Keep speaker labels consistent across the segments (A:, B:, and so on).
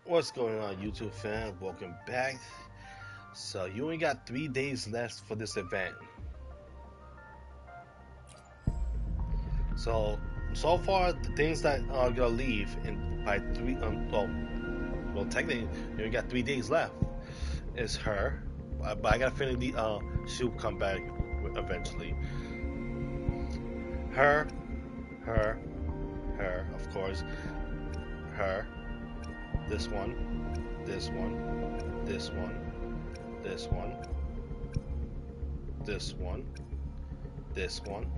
A: What's going on, YouTube fans? Welcome back. So you only got 3 days left for this event. So far, the things that are gonna leave in by three. Well, technically, you only got 3 days left. Is her, but I got a feeling she'll come back eventually. Her, her, her. Of course, her. This one, this one, this one, this one, this one, this one.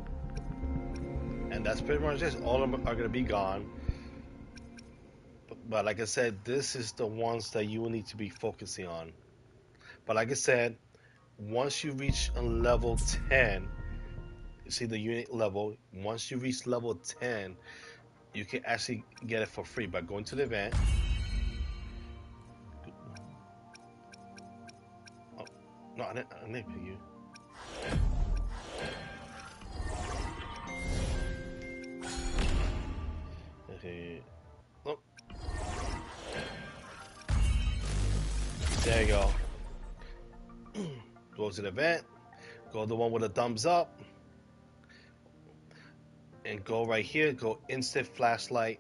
A: And that's pretty much it. All of them are gonna be gone. But like I said, this is the ones that you will need to be focusing on. But like I said, once you reach a level 10, you see the unit level. Once you reach level 10, you can actually get it for free by going to the event. Oh, no, I didn't pick you. Okay. Oh, there you go. Go to the event. Go to the one with a thumbs up. And go right here. Go instant flashlight.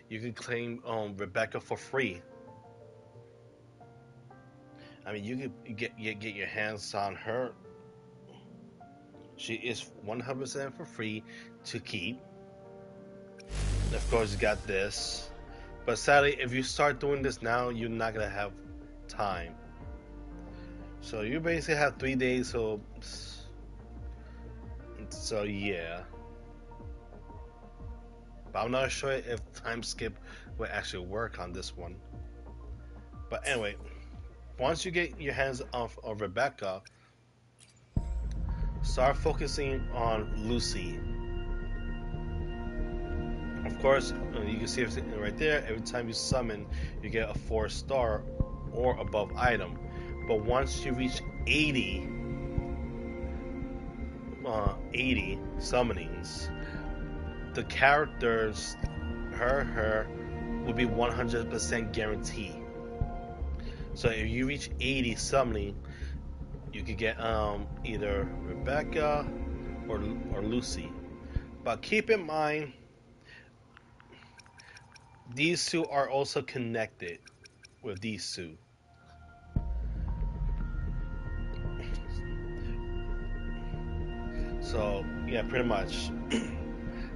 A: You can claim Rebecca for free. I mean, you can get your hands on her. She is 100% for free to keep. Of course, you got this. But sadly, if you start doing this now, you're not gonna have time. So you basically have 3 days. So yeah. But I'm not sure if time skip will actually work on this one. But anyway, once you get your hands off of Rebecca, start focusing on Lucy. Of course, you can see it right there. Every time you summon, you get a 4-star or above item. But once you reach 80 summonings, the characters, her, will be 100% guaranteed. So if you reach 80 summoning, you could get either Rebecca or Lucy. But keep in mind, these two are also connected with these two. So yeah, pretty much.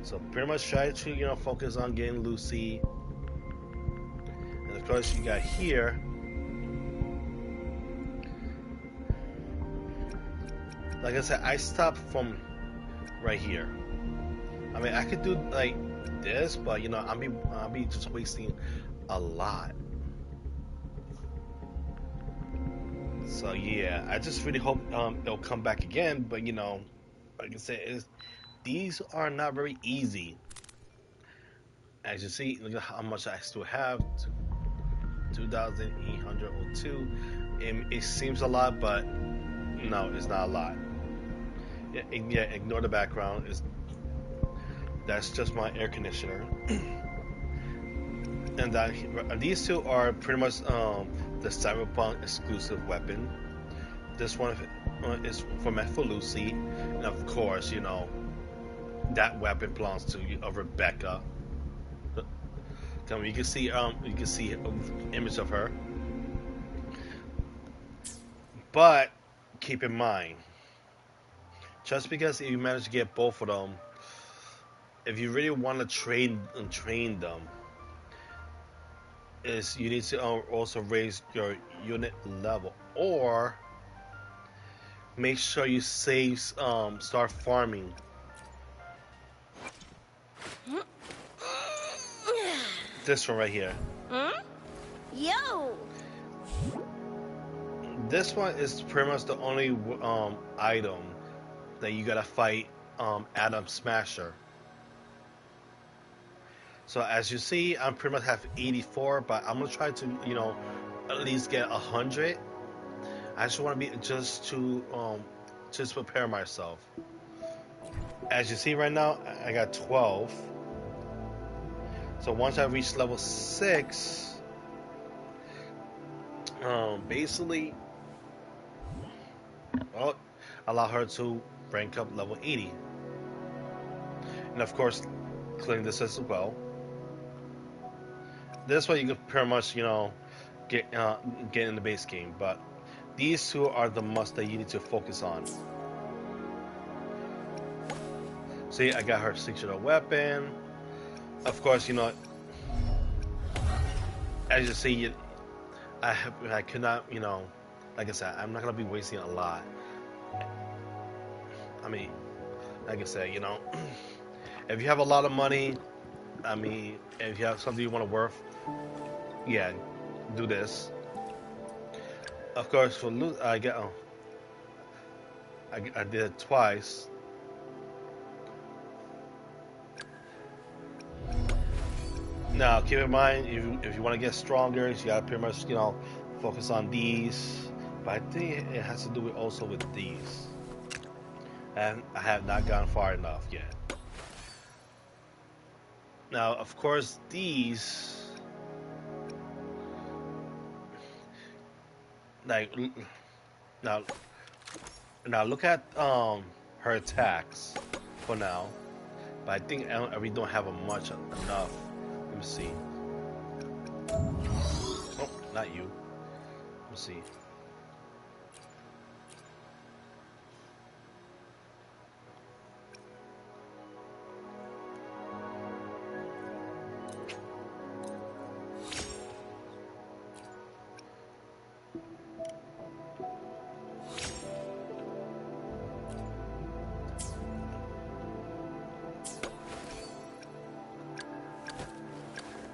A: So pretty much try to focus on getting Lucy. And of course you got here. Like I said, I stopped from right here. I mean, I could do like this, but I'll be just wasting a lot. So yeah, I just really hope it'll come back again. But like I said, these are not very easy. As you see, look at how much I still have. 2,802. It seems a lot, but no, it's not a lot. Yeah, ignore the background. That's just my air conditioner. And these two are pretty much the Cyberpunk exclusive weapon. This one is for Lucy, and of course, that weapon belongs to Rebecca. You can see an image of her. But keep in mind, just because you manage to get both of them, if you really want to train them, is you need to also raise your unit level, or make sure you start farming. This one right here.
B: Yo!
A: This one is pretty much the only item that you gotta fight Adam Smasher. So as you see, I'm pretty much have 84, but I'm gonna try to at least get 100. I just want to be just prepare myself. As you see right now, I got 12. So once I reach level 6, Basically, well, allow her to rank up level 80, and of course, clearing this as well. This way, you can pretty much, get in the base game. But these two are the must that you need to focus on. See, I got her signature weapon. Of course, as you see, I could not, like I said, I'm not gonna be wasting a lot. I mean, like I said, if you have a lot of money, I mean, if you have something you want to worth, yeah, do this. Of course, for loot, I did it twice. Now, keep in mind, if you want to get stronger, you gotta pretty much, focus on these. But I think it has to do with also with these. And I have not gone far enough yet. Now, of course, these, like, now, now look at her attacks for now. But I think we don't have a much enough. Let me see. Oh, not you. Let me see.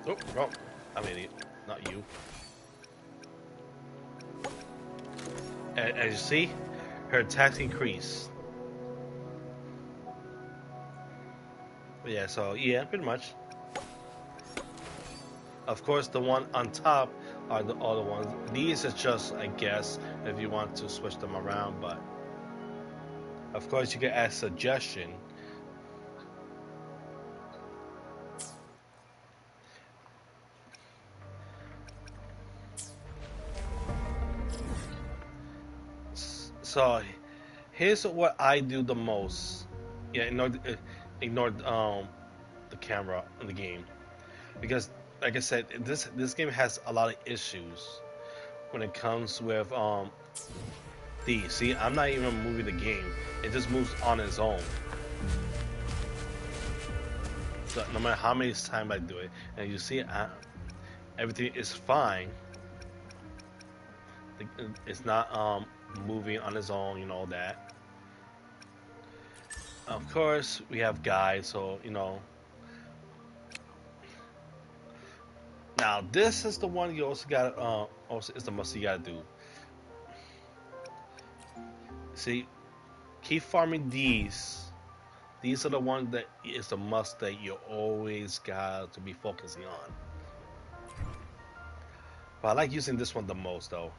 A: Oh, wrong. I'm an idiot. Not you. As you see, her attacks increase. Yeah, so yeah, pretty much. Of course, the one on top are the other ones. These are just, I guess, if you want to switch them around, but of course you can add suggestion. So here's what I do the most. Yeah, ignore the camera in the game because, like I said, this game has a lot of issues when it comes with these. See, I'm not even moving the game; it just moves on its own. So no matter how many times I do it, and you see, everything is fine. It's not moving on its own, that. Of course, we have guys, so Now this is the one you also got. Also, is the must you gotta do. See, keep farming these. These are the ones that is the must that you always got to be focusing on. But I like using this one the most, though.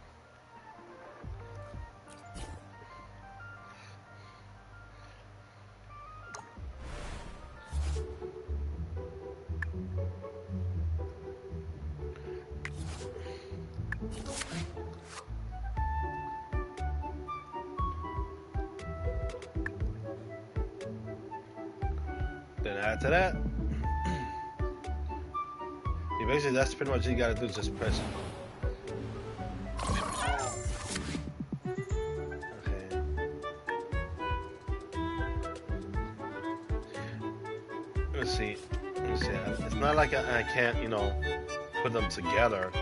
A: Then after that, basically that's pretty much what you gotta do. Just press. Okay. Let's see. Let's see. It's not like I can't, put them together.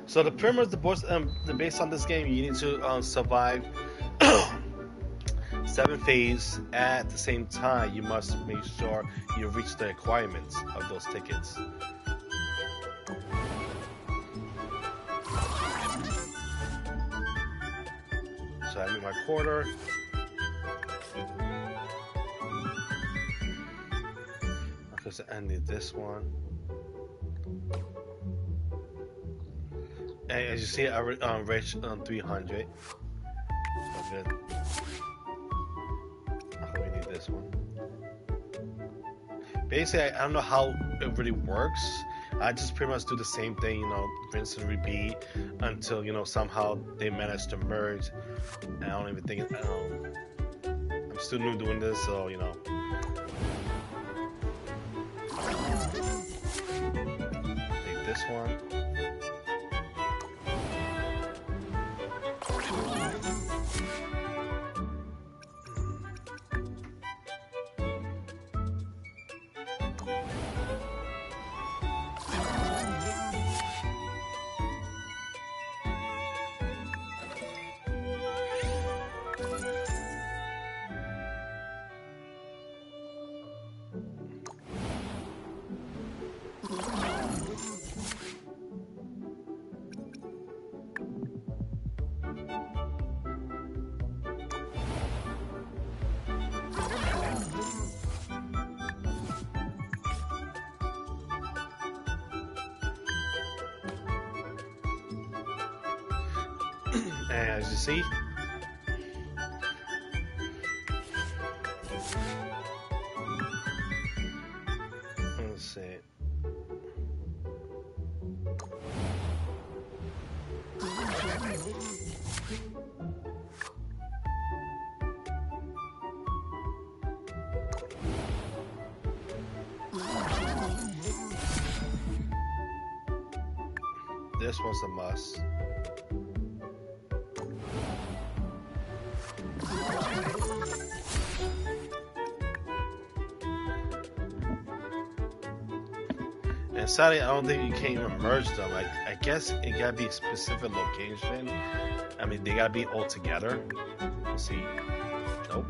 A: So the premise, the base on this game, you need to survive 7 phases at the same time. You must make sure you reach the requirements of those tickets. So I make my quarter. Because I need this one. And as you see, I reached 300. So good. Okay, we need this one. Basically, I don't know how it really works. I just pretty much do the same thing, you know, rinse and repeat until, you know, somehow they manage to merge. I don't even think I'm still new doing this, so, you know. Take this one. And as you see, let's see. This one's a must. And sadly, I don't think you can even merge them. Like, I guess it gotta be a specific location. I mean, they gotta be all together. Let's see. Nope.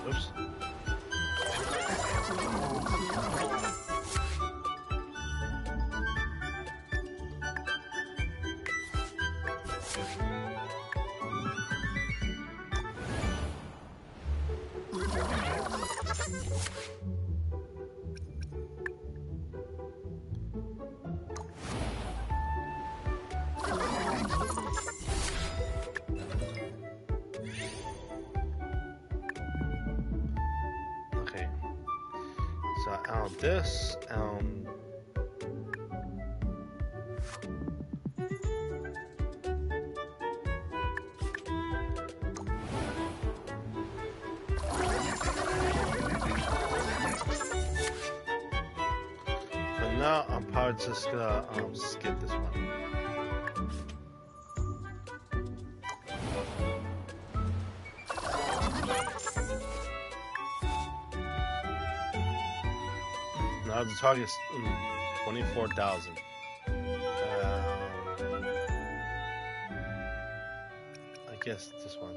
A: Oops. Okay. So this, for now, I'm probably just gonna skip this one. Now the target is 24,000. I guess this one.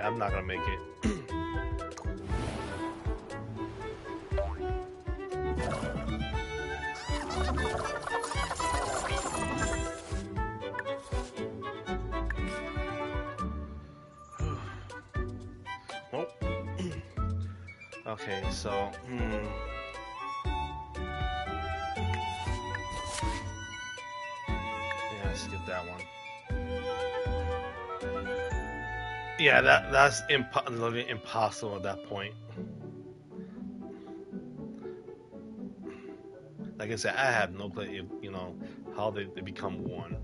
A: Yeah, I'm not gonna make it. Nope. Okay, so yeah, let's skip that one. Yeah, that's literally impossible at that point. Like I said, I have no clue, you know, how they become one.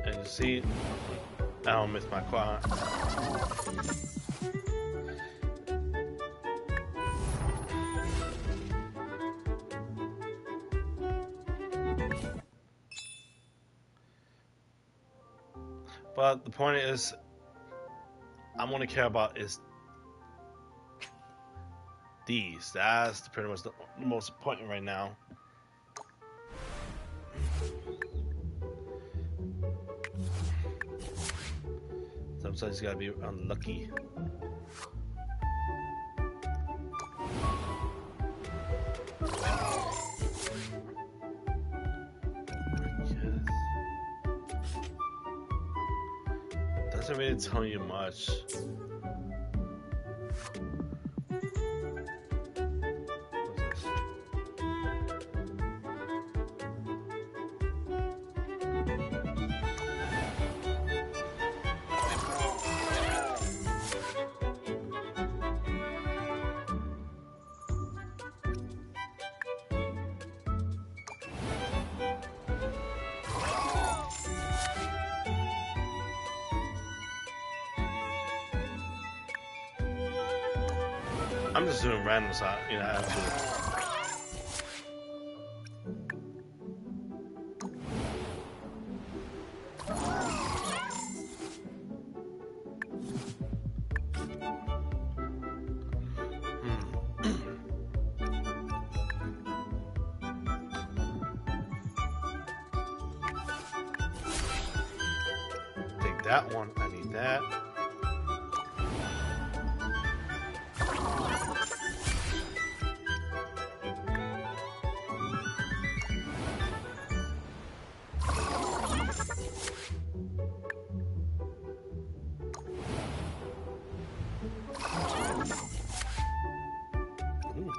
A: And you see, I don't miss my quad. But the point is, I'm gonna care about is these. That's pretty much the most important right now. Sometimes you gotta be unlucky. Doesn't really tell you much. What's this? I'm just doing random side, you know, actually. Take that one. I need that. Ooh.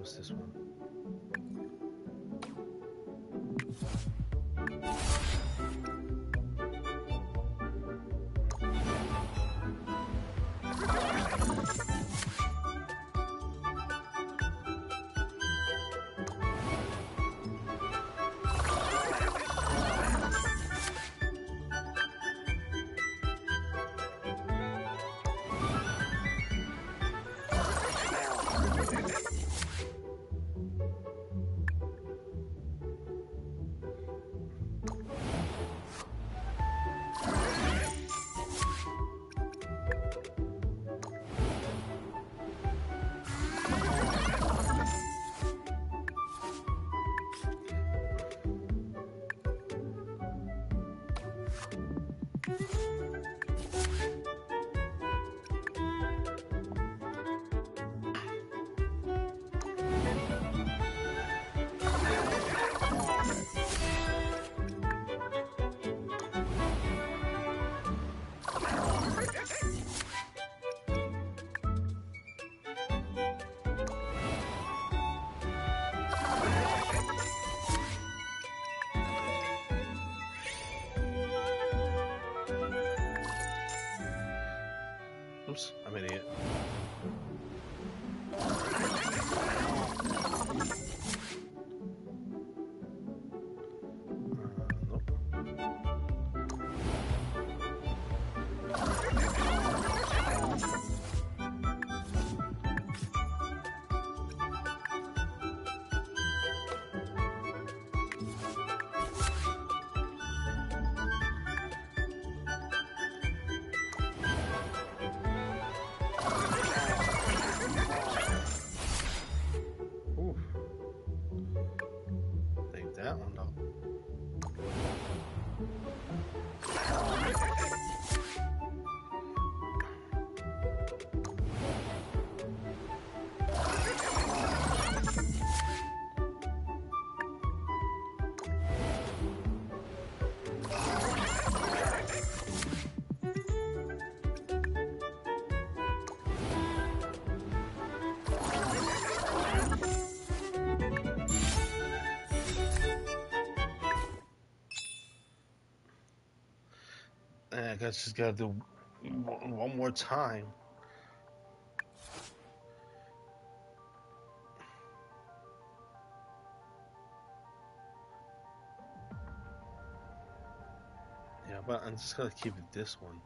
A: was this one? Oops, I'm an idiot. Nope. Ooh. Take that one though. I guess just gotta do one more time. Yeah, but I'm just gonna keep it this one.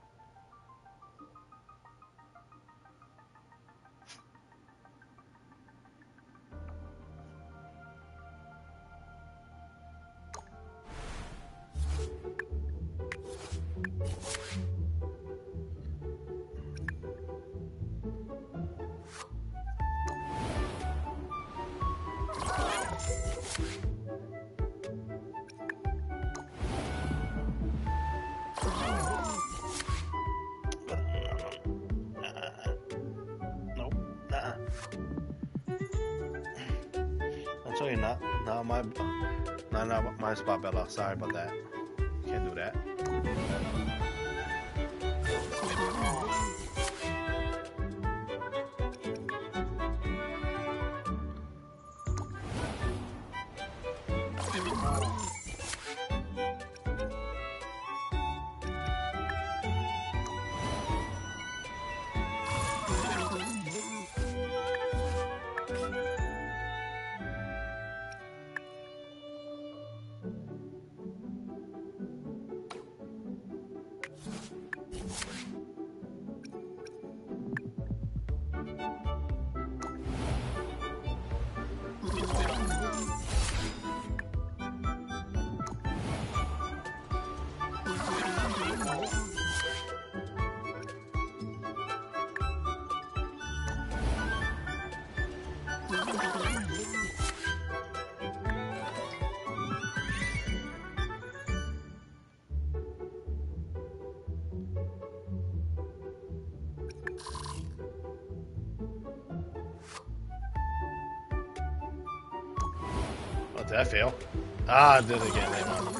A: Nope. That's really not my spot, Bella. Sorry about that. Can't do that. Oh, did I fail? Ah, I did it again. Never mind.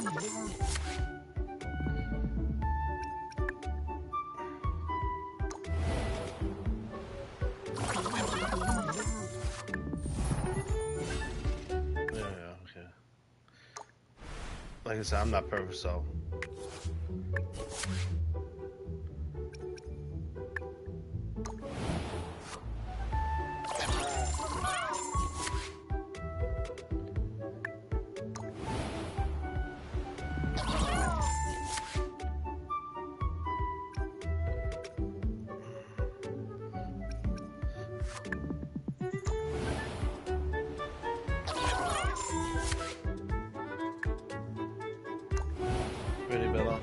A: Like I said, I'm not perfect, so. Ready, Bella?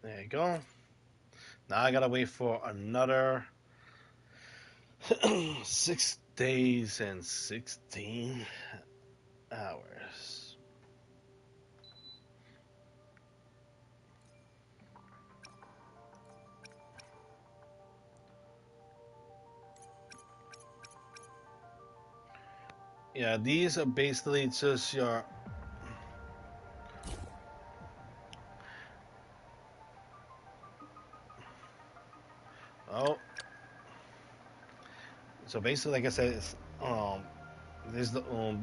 A: There you go. Now I gotta wait for another 6 days and 16 hours. Yeah, these are basically just your. Oh, so basically, like I said, it's this is the well,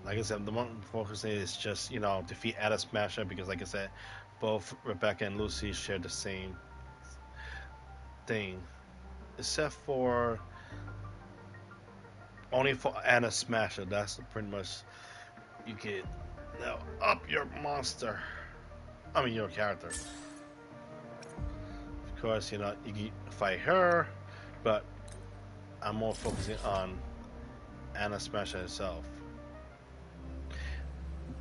A: like I said, the one focus is just defeat Ada Smasher because, like I said, both Rebecca and Lucy share the same thing, except for only for Ada Smasher. That's pretty much you get now up your monster. I mean your character. Of course, you can fight her, but I'm more focusing on Anna Smasher itself.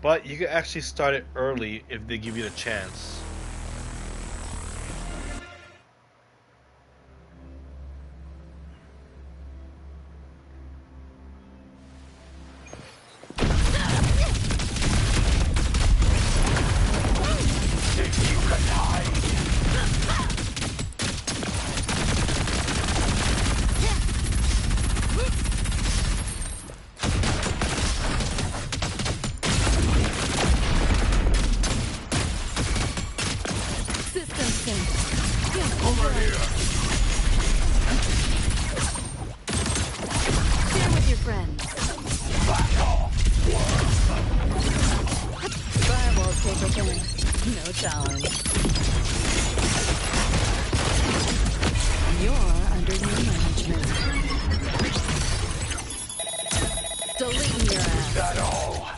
A: But you can actually start it early if they give you the chance.
C: No challenge. You're under new management. Deleting your ass.
D: That all?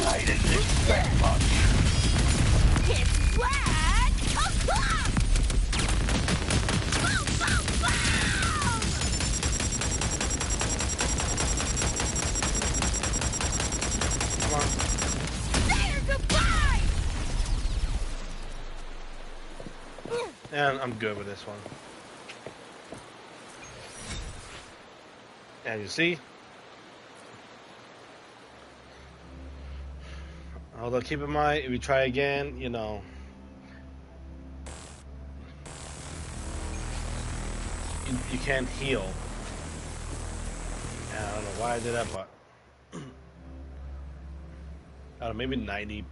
D: I didn't expect much.
B: It's flat! Boom, boom, boom!
A: Come on.
B: Say your goodbye!
A: And I'm good with this one. And you see? Although keep in mind, if you try again, you can't heal. And I don't know why I did that, but I don't know, maybe 90.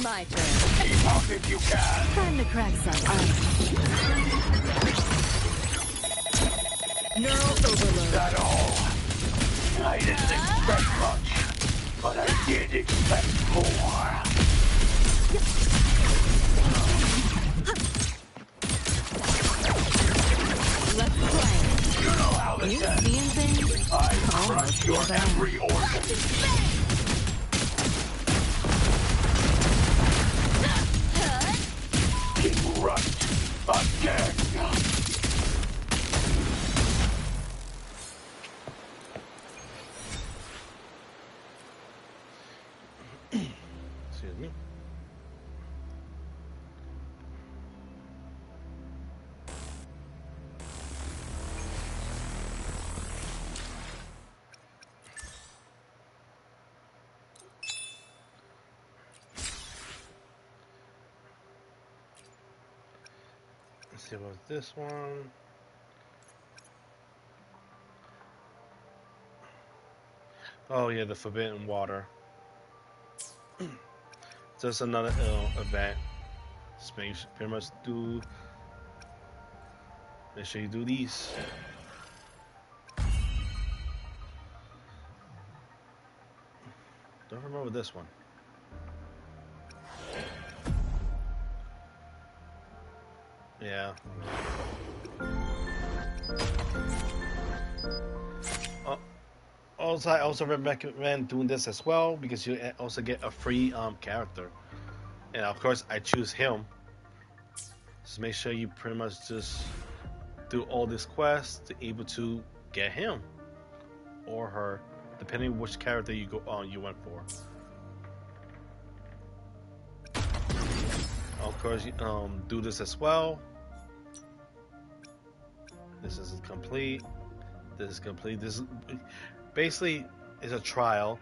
C: My turn.
D: Keep up if you can.
C: Time to crack some ice. Neural overload.
D: That all? I didn't expect much, but I did expect more.
C: Let's play.
D: You know how this
C: You
D: ends.
C: seeing things?
D: I crush your
C: bad.
D: every organ. Get right. I
A: Let's see about this one. Oh yeah, the forbidden water. Just another event. Just pretty much do. Make sure you do these. Don't remember this one. Yeah. Uh, Also, I also recommend doing this as well because you also get a free character, and of course I choose him. So make sure you pretty much just do all these quests to able to get him or her, depending which character you go on you went for. Of course, do this as well. This is complete. This is complete. This is, basically is a trial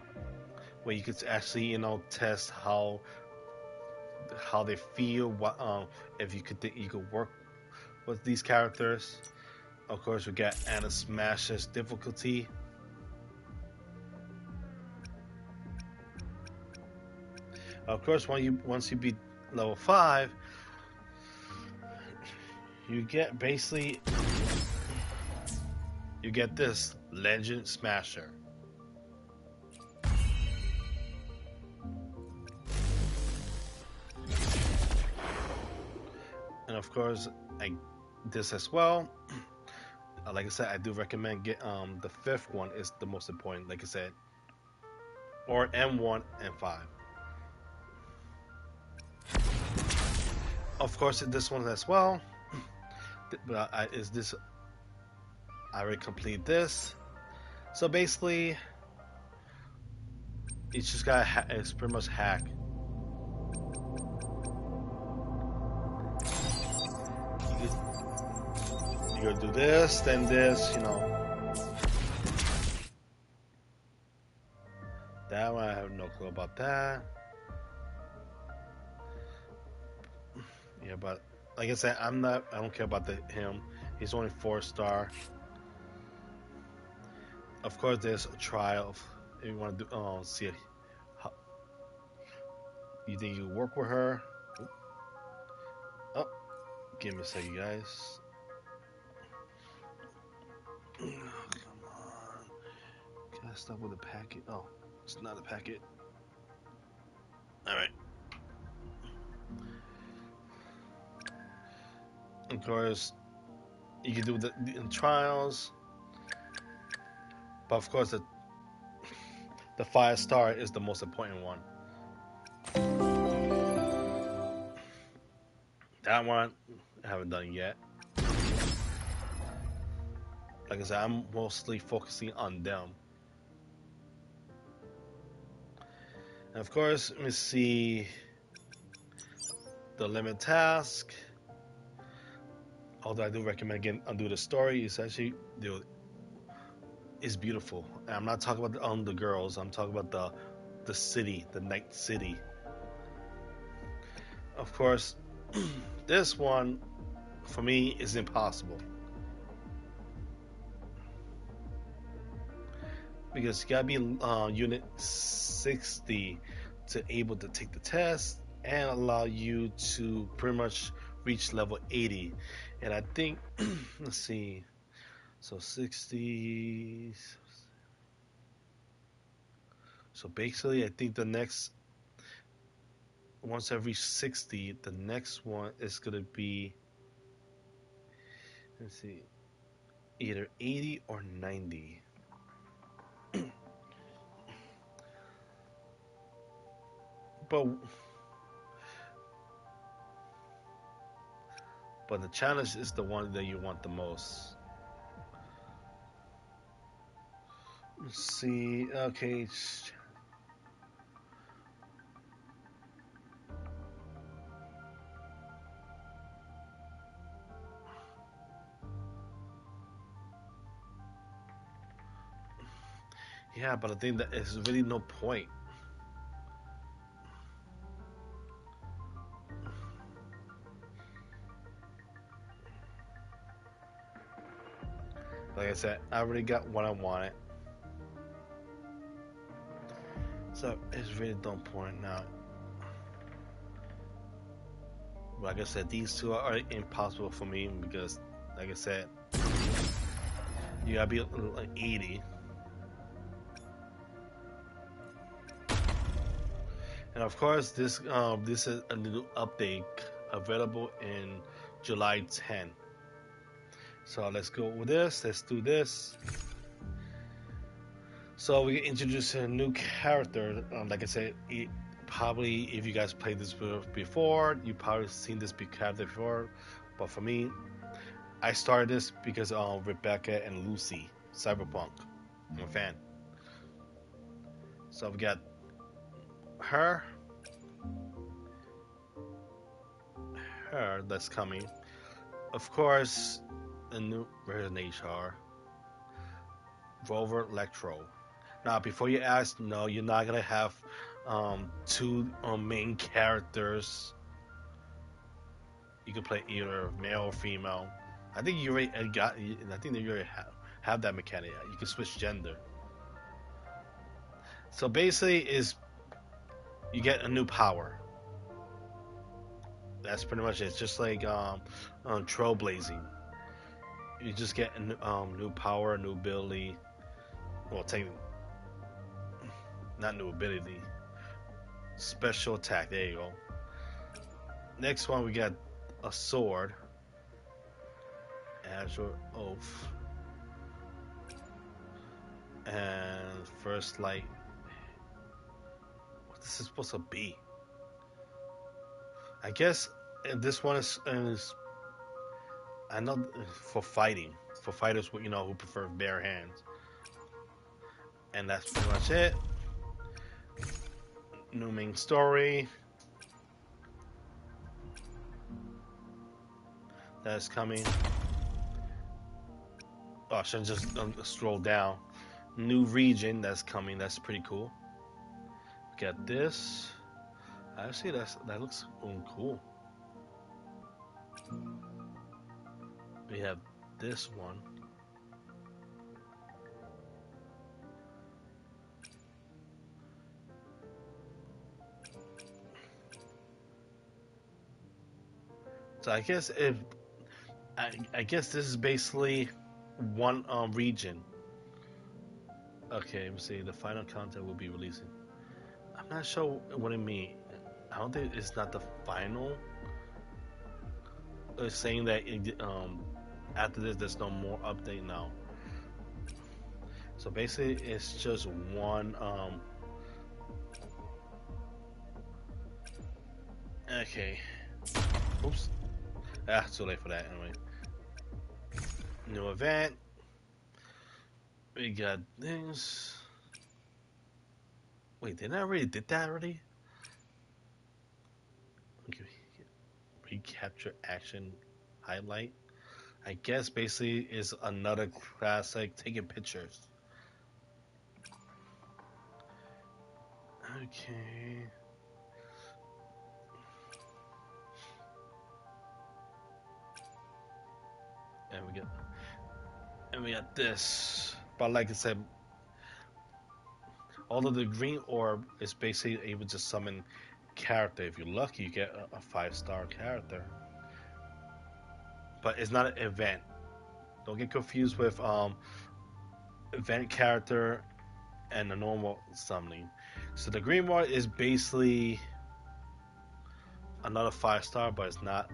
A: where you could actually test how they feel. What if you could work with these characters. Of course, we got Anna Smash's difficulty. Of course, once you beat level 5, you get basically you get this Legend Smasher. And of course, this as well. Like I said, I do recommend get the 5th one is the most important. Like I said, or M1 and 5. Of course, this one as well. But is this? I already complete this. So basically, it's just got it's pretty much hack. You gotta do this, then this, That one I have no clue about that. Yeah, but like I said, I don't care about him. He's only 4-star. Of course, there's a trial. If you want to do, see how you think you work with her. Oh, give me a second, guys. Oh, come on. Can I stop with a packet? Oh, it's not a packet. Alright. Of course, you can do the trials. But of course, the 5-star is the most important one. That one, I haven't done yet. Like I said, I'm mostly focusing on them. And of course, let me see the limit task. Although I do recommend again undo the story, it's actually it's beautiful. And I'm not talking about the girls. I'm talking about the city, the night city. Of course, this one for me is impossible because you gotta be unit 60 to able to take the test and allow you to pretty much reach level 80. And I think let's see, so 60. So basically, I think the next once I reach 60, the next one is gonna be, let's see, either 80 or 90. But the challenge is the one that you want the most. Let's see. Okay. Yeah, but I think that there's really no point. Like I said, I already got what I wanted. So it's really don't point now. Like I said, these two are impossible for me because, like I said, you gotta be like 80. And of course, this is a new update available in July 10. So let's go with this. Let's do this. So we introduce a new character. Like I said, probably if you guys played this before, you probably seen this character before. But for me, I started this because of Rebecca and Lucy, Cyberpunk. I'm a fan. So we got her, that's coming. Of course, a new version HR, Rover Electro. Now, before you ask, no, you're not gonna have two main characters. You can play either male or female. I think you already got. I think that you already have that mechanic. You can switch gender. So basically, is you get a new power. That's pretty much it. It's just like trailblazing. You just get a new power, a new ability. Well, take not new ability. Special attack. There you go. Next one, we got a sword. Azure Oath. And first light. What this is supposed to be? I guess this one is I know for fighting, for fighters who prefer bare hands, and that's pretty much it. New main story that's coming. Oh, I should just scroll down. New region that's coming. That's pretty cool. Got this. Actually, that looks cool. We have this one. So I guess I guess this is basically one region. Okay, let me see. The final content will be releasing. I'm not sure what it means. I don't think it's not the final. It's saying that after this, there's no more update now. So basically, it's just one. Okay. Oops. Too late for that anyway. New event. We got this. Wait, didn't I already did that already? Okay. Recapture action highlight. I guess basically is another classic taking pictures. Okay. And we got this. But like I said, although the green orb is basically able to summon character. If you're lucky, you get a 5-star character. But it's not an event. Don't get confused with event character and the normal summoning. So the green one is basically another 5-star, but it's not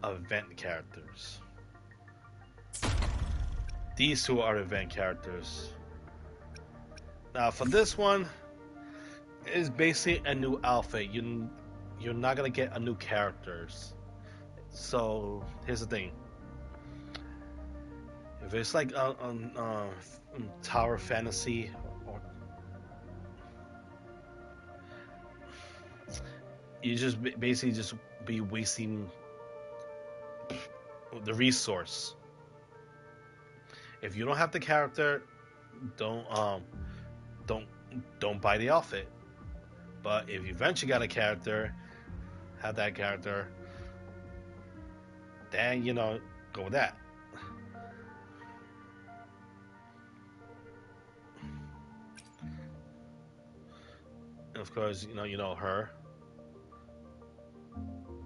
A: event characters. These two are event characters. Now for this one, it's basically a new outfit. You're not gonna get a new characters. So here's the thing. If it's like Tower Fantasy or you just basically just be wasting the resource. If you don't have the character, don't don't don't buy the outfit. But if you eventually got a character, have that character, then go with that. And of course, her.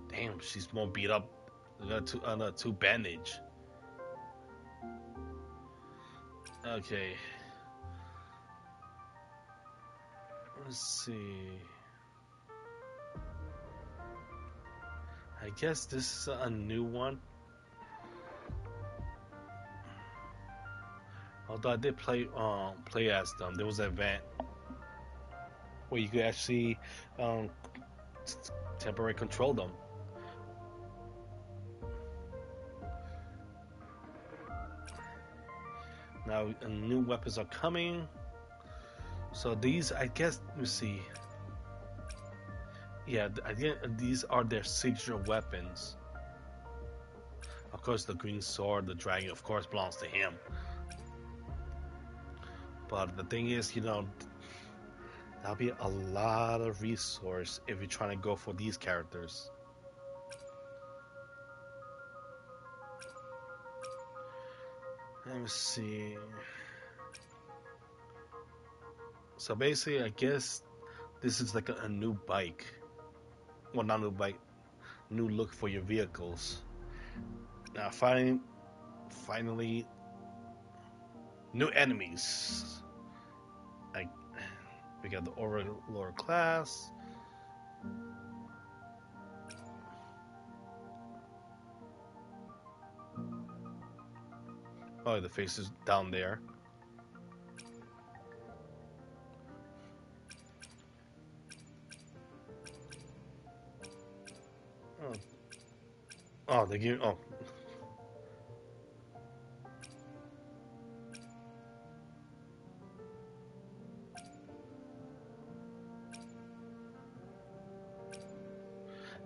A: Damn, she's more beat up. They got two bandage. Okay. Let's see. I guess this is a new one. Although I did play as them. There was an event where you could actually um, temporarily control them. Now new weapons are coming. So these, I guess, let me see. Yeah, I think these are their signature weapons. Of course, the green sword, the dragon, of course, belongs to him. But the thing is, that'll be a lot of resource if you're trying to go for these characters. Let me see. So basically, I guess this is like a new bike. Well, not new bike, new look for your vehicles. Now, finally, new enemies. Like we got the Overlord class. Oh, the face is down there. Oh, oh, they give. Oh,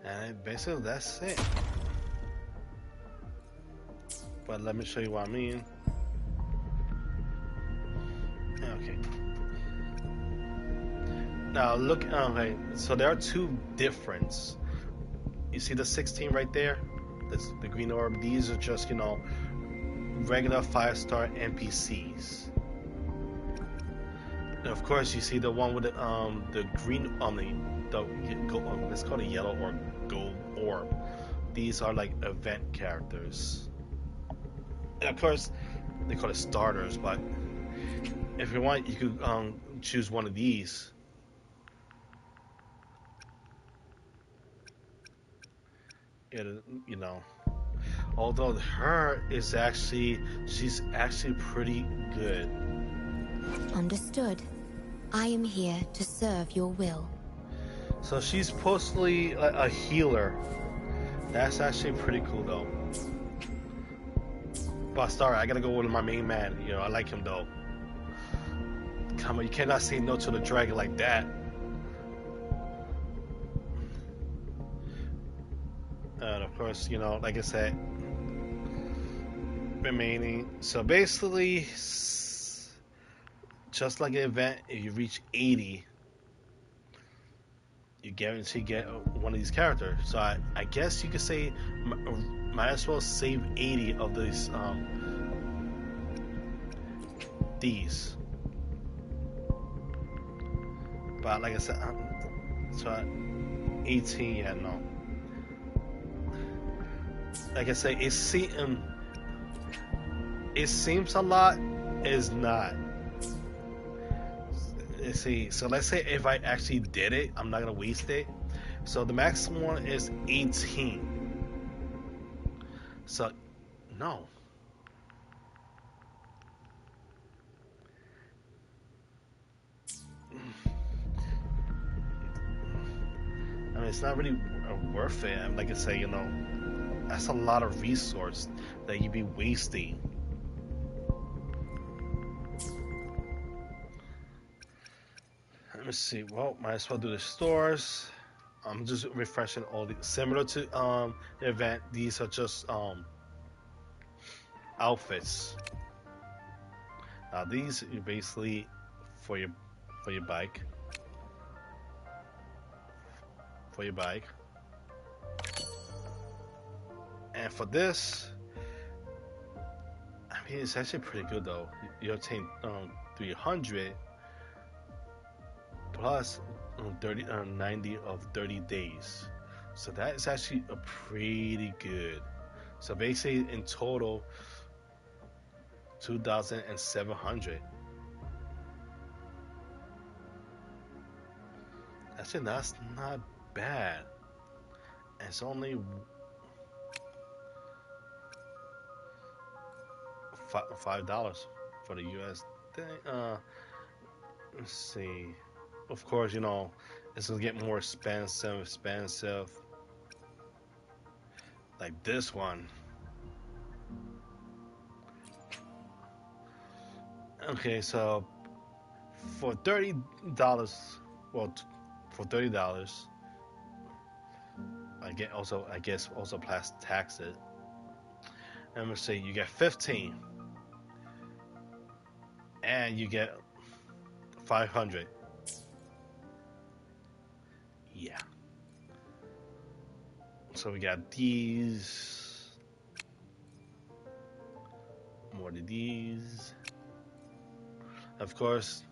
A: and basically that's it. But let me show you what I mean. Okay. Now look. Okay, so there are two differences. You see the 16 right there? That's the green orb. These are just regular 5-star NPCs. And of course, you see the one with the green let's call it yellow or gold orb. These are like event characters. And of course, they call it starters. But if you want, you could choose one of these. It. Although she's actually pretty good.
E: Understood. I am here to serve your will.
A: So she's supposedly a healer. That's actually pretty cool though. But sorry, I gotta go with my main man. I like him though. Come on, you cannot say no to the dragon like that. And of course, like I said, remaining. So basically, just like an event, if you reach 80, you guarantee get one of these characters. So I guess you could say, might as well save 80 of these. But like I said, so 18, yeah, no. Like I say, it seems a lot, is not. Let's see. So let's say if I actually did it, I'm not gonna waste it. So the maximum one is 18. So no. I mean, it's not really worth it. And like I say, that's a lot of resource that you'd be wasting. Let me see. Well, might as well do the stores. I'm just refreshing all the similar to the event. These are just outfits. Now these are basically for your bike. For your bike. And for this, I mean, it's actually pretty good though. You obtain 300 plus 90 of 30 days. So that is actually a pretty good. So basically, in total, 2,700. Actually, that's not bad. It's only $5 for the US thing. Let's see. Of course, it's gonna get more expensive. Like this one. Okay, so for $30, well, for $30, I guess also plus taxes. I'm gonna say you get 15, and you get 500. Yeah. So we got these, more of these. Of course,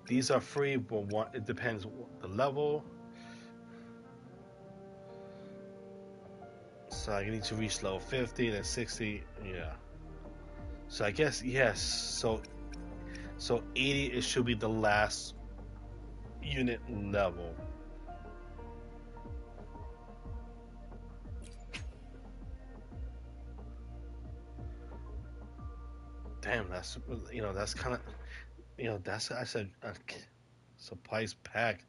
A: these are free, but it depends the level. So I need to reach level 50, then 60. Yeah. So I guess yes. So 80 it should be the last unit level. Damn, that's kind of that's I said supplies pack.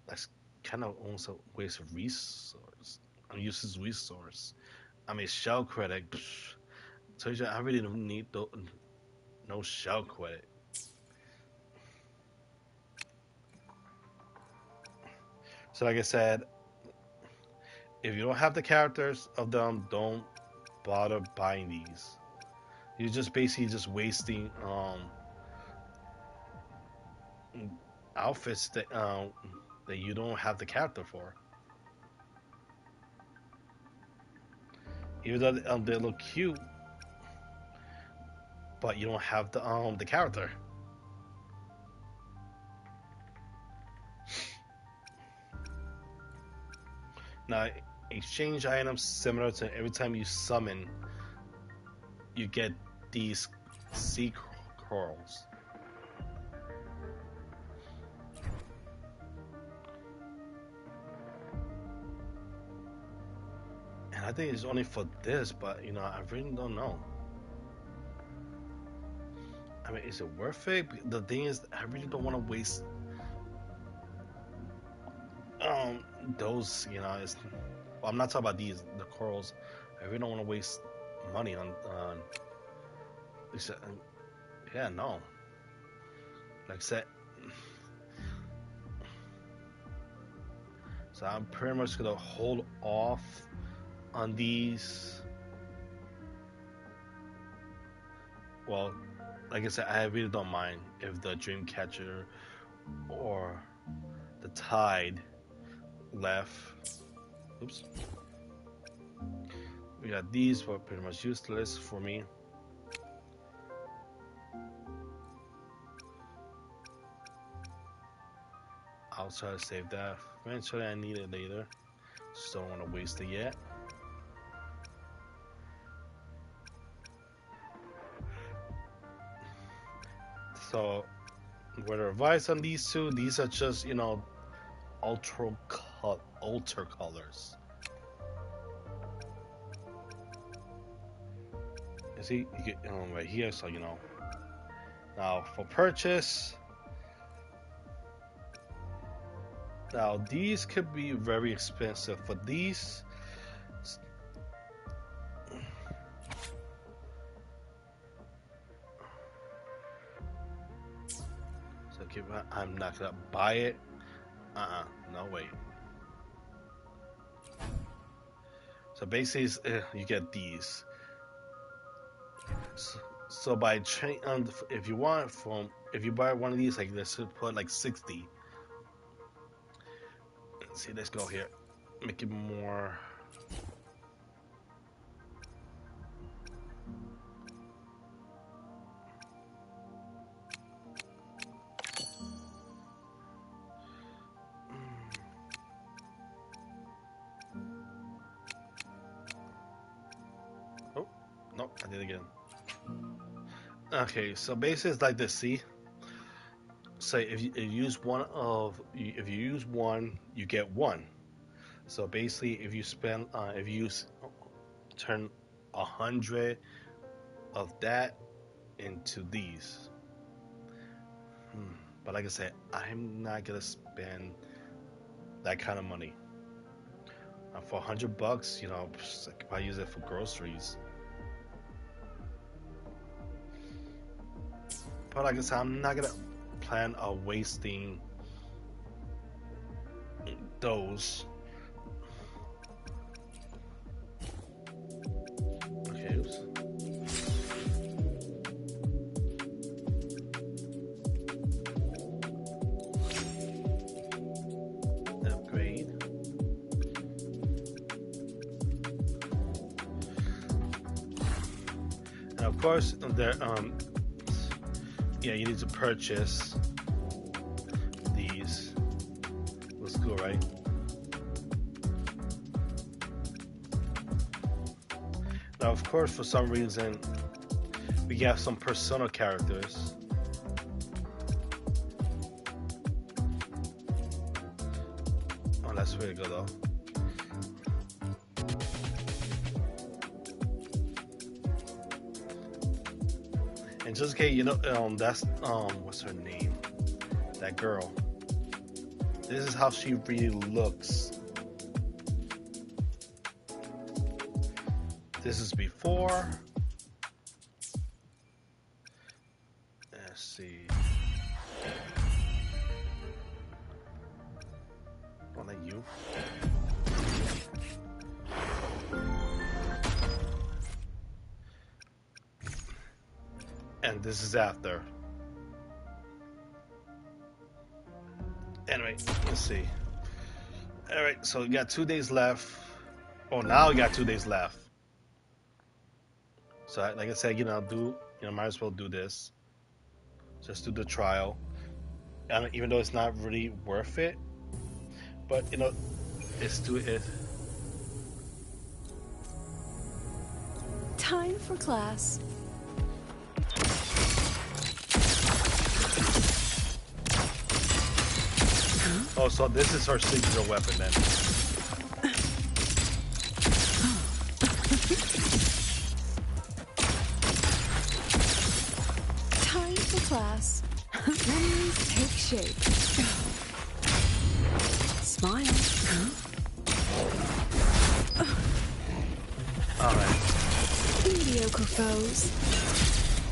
A: That's kind of almost a waste of resource. Uses resource. I mean shell credit. So I really don't need no shell credit. So like I said, if you don't have the characters of them, don't bother buying these. You're just basically just wasting outfits that you don't have the character for. Even though they look cute, but you don't have the character. Now, exchange items similar to every time you summon, you get these sea corals. And I think it's only for this, but I really don't know. I mean, is it worth it? The thing is, I really don't want to waste um those. Well, I'm not talking about the corals. I really don't want to waste money on. Yeah, no. Like I said, so I'm pretty much gonna hold off on these. Well, like I said, I really don't mind if the Dreamcatcher or the Tide left. Oops. We got these, but pretty much useless for me. I'll try to save that. Eventually, I need it later. Just don't want to waste it yet. So, with advice on these two, these are just ultra ultra colors. You see, you get right here. So now for purchase. Now these could be very expensive. For these, so I'm not gonna buy it. No way. So basically, you get these. So by if you buy one of these, like let's put like 60. Let's see, let's go here. Make it more. Nope, I did it again. Okay, so basically it's like this. See, say if you use if you use one, you get one. So basically, if you spend if you turn 100 of that into these. Hmm. But like I said, I'm not gonna spend that kind of money. For $100, you know, I could probably use it for groceries. But like I said, I'm not gonna plan on wasting those. Okay, oops. Upgrade. And of course, there yeah, you need to purchase these. Let's go right. Now, of course, for some reason, we have some persona characters. Oh, that's the way to go, though. And just in case, you know, that's what's her name? That girl. This is how she really looks. This is before. Let's see. Don't like you. And this is after. Anyway, let's see. All right, so we got 2 days left. Oh, now we got 2 days left. So, like I said, might as well do this. Just do the trial. And even though it's not really worth it, but it's do it.
C: Time for class.
A: Oh, so this is her signature weapon then.
C: Time for class. Memories take shape. Smile.
A: Alright.
C: Mediocre foes.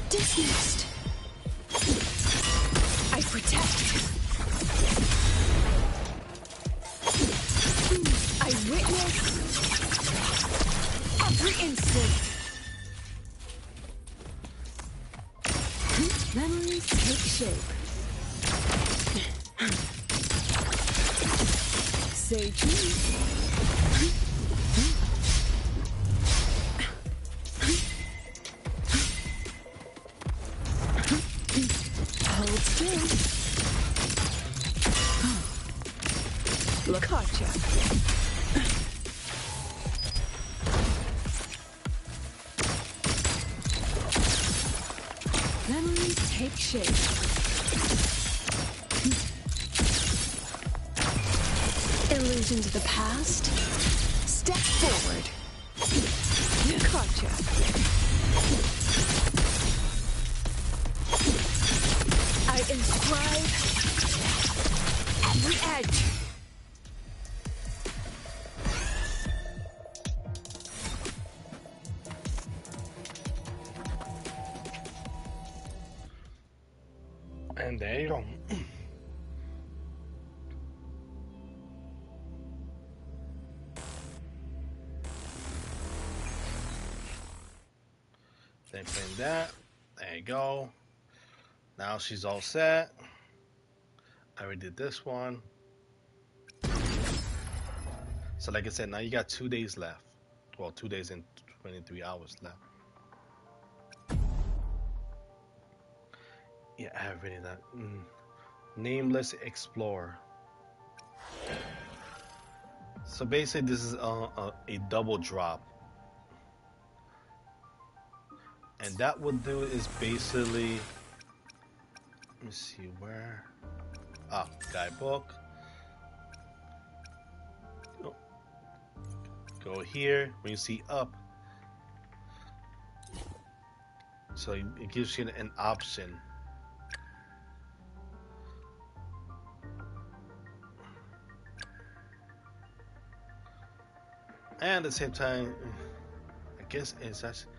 C: Dismissed. I protect. I witness every instant. Memories take shape. Say cheese. Hold still. Look, gotcha. Memories take shape. Illusions of the past. Step forward. Gotcha. I inscribe every edge.
A: And there you go. Then playing that. There you go. Now she's all set. I already did this one. So like I said, now you got 2 days left. Well, 2 days and 23 hours left. Yeah, I have really that. Nameless Explorer. So basically, this is a double drop. And that will do is basically, let me see where. Ah, guidebook. Oh, go here when you see up. So it gives you an option. And at the same time, I guess it's actually.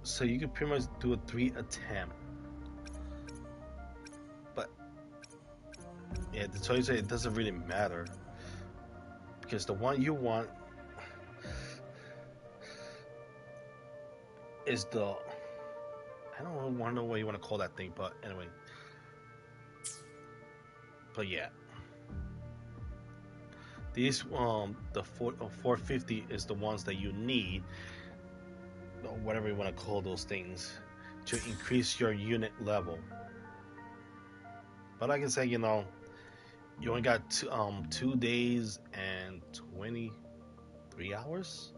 A: So you can pretty much do a 3 attempt. But yeah, to tell you, it doesn't really matter. Because the one you want is the, I don't want to know what you want to call that thing, but anyway. But yeah, these the 450 is the ones that you need, or whatever you want to call those things, to increase your unit level. But like I said, you know, you only got 2 days and 23 hours.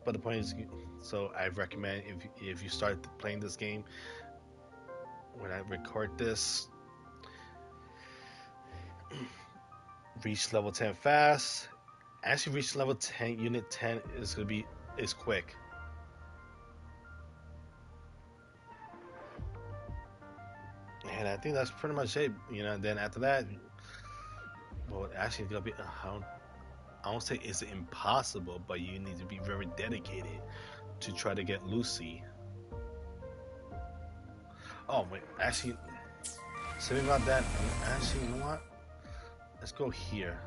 A: But the point is, so I recommend if you start playing this game, when I record this, reach level 10 fast. Actually, reach level 10, unit 10 is quick. And I think that's pretty much it. You know, then after that, well, actually, it's gonna be. I don't say it's impossible, but you need to be very dedicated to try to get Lucy. Oh wait, actually, something about that. Actually, you know what? Let's go here.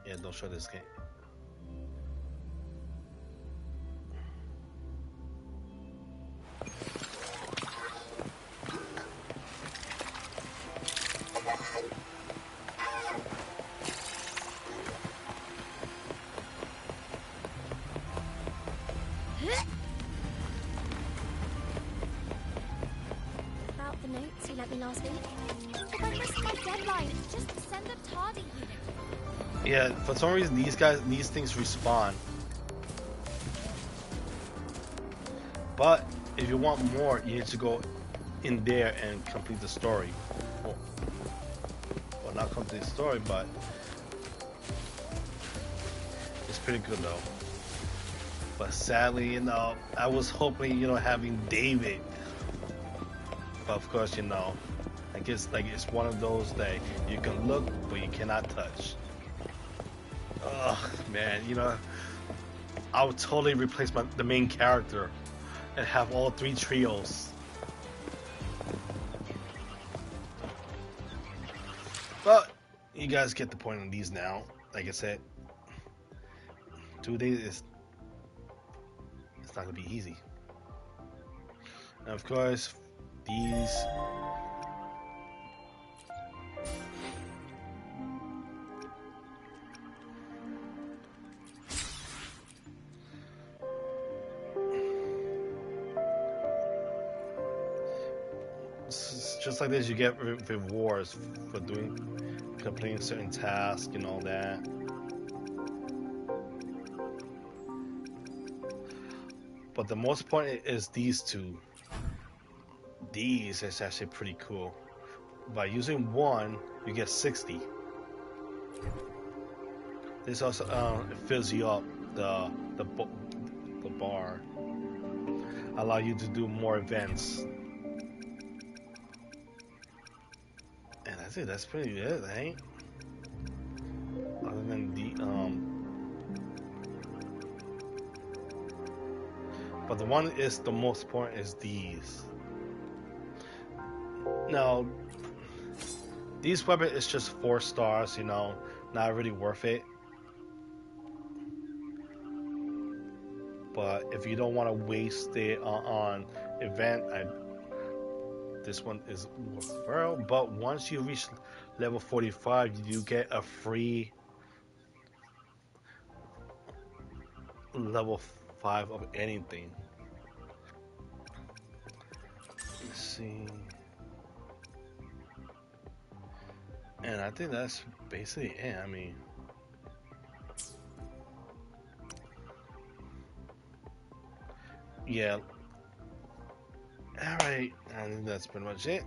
A: Yeah, don't show this game.
B: About the notes you lent me last week. If I missed my deadline, just send a tardy unit.
A: Yeah, for some reason these things respawn. But if you want more, you need to go in there and complete the story. Well, not complete the story, but it's pretty good though. But sadly, you know, I was hoping, you know, having David. But of course, you know, I guess like it's one of those that you can look, but you cannot touch. Ugh, man, you know, I would totally replace the main character and have all 3 trios. But you guys get the point on these now. Like I said, 2 days is it's not gonna be easy. And of course, these. Just like this, you get rewards for completing certain tasks and all that. But the most important is these two. These is actually pretty cool. By using one, you get 60. This also fills you up the bar. Allow you to do more events. And that's it. That's pretty good, right? Other than but the one is the most important is these. Now, these weapons is just 4 stars. You know, not really worth it. But if you don't want to waste it on event, this one is referral. But once you reach level 45, you get a free level 5 of anything. Let's see. And I think that's basically it. I mean, yeah. Alright, I think that's pretty much it.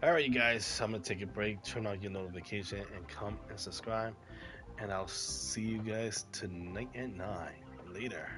A: Alright, you guys, I'm gonna take a break, turn on your notification, and come and subscribe. And I'll see you guys tonight at 9. Later.